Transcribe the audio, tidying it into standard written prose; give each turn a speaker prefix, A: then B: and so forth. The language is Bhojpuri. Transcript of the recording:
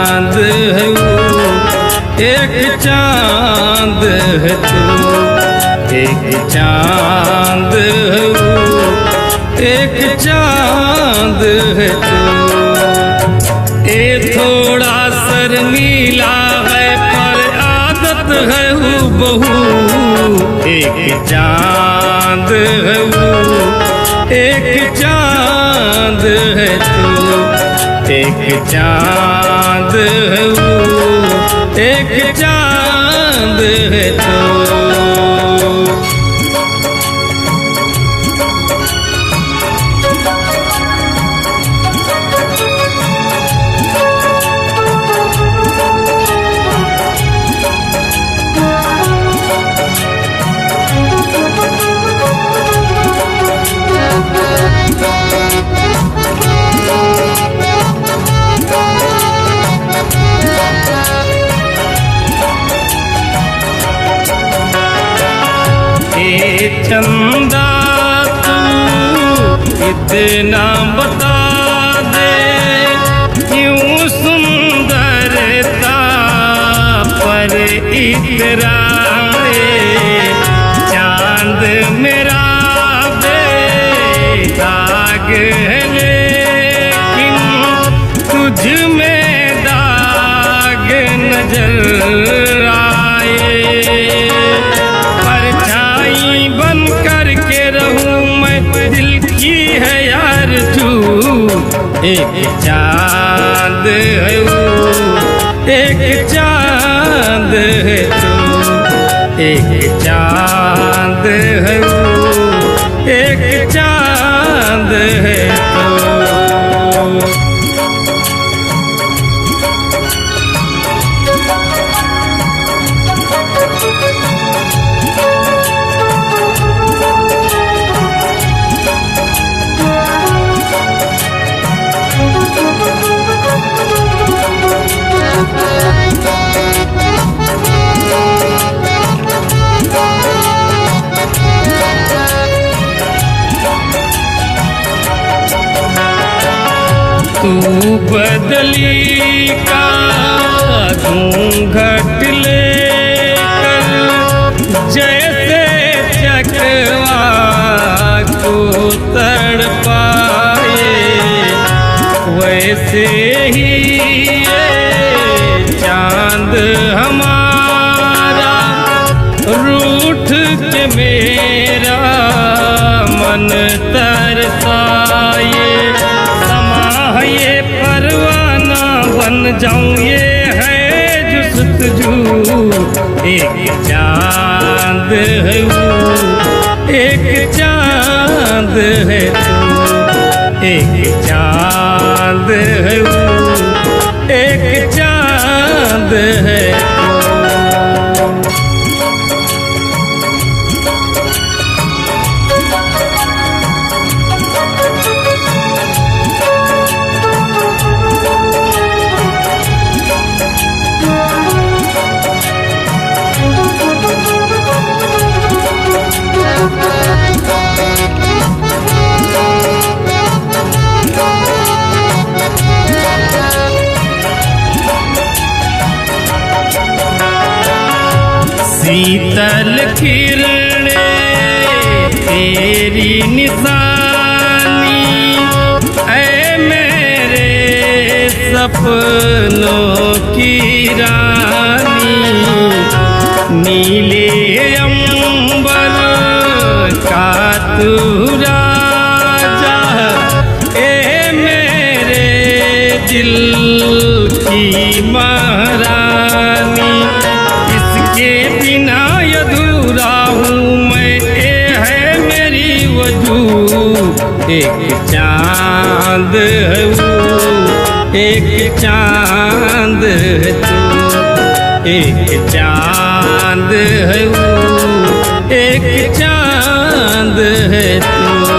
A: चांद है वो, एक चांद है तू, एक चांद है वो, एक चांद है तू। ये थोड़ा शर्मीला है पर आदत है हूबहू, एक चांद है वो, एक चांद है तू, एक चांद है वो, एक चांद है तू। चंदा तू इतना बता दे, क्यों सुंदरता पर इतराए। चांद मेरा बेदाग है लेकिन तुझ में दाग नजर आए। बन करके रहूं मैं दिल की है यार तू, एक चांद है वो, एक चांद है तू, एक चांद है वो, एक चांद है तू। तू बदली का घूंघट लेकर जैसे चकवा को तड़पाए, वैसे ही ये चांद हमारा रूठ के मेरा मन तरसाए। ये परवाना बन जाऊं ये है जुस्तजू, एक चांद है वो, एक चांद है तू, एक चांद है वो, एक चांद है तू। शीतल किरणें तेरी निशानी, ऐ मेरे सपनों की रानी। नीले अंबर का तू राजा, ऐ मेरे दिल की महारानी। इसके बिना अधूरा हूँ मैं, ये है मेरी वजूद। एक चांद है वो, एक चांद है तू, एक चांद है वो, एक चांद है तू।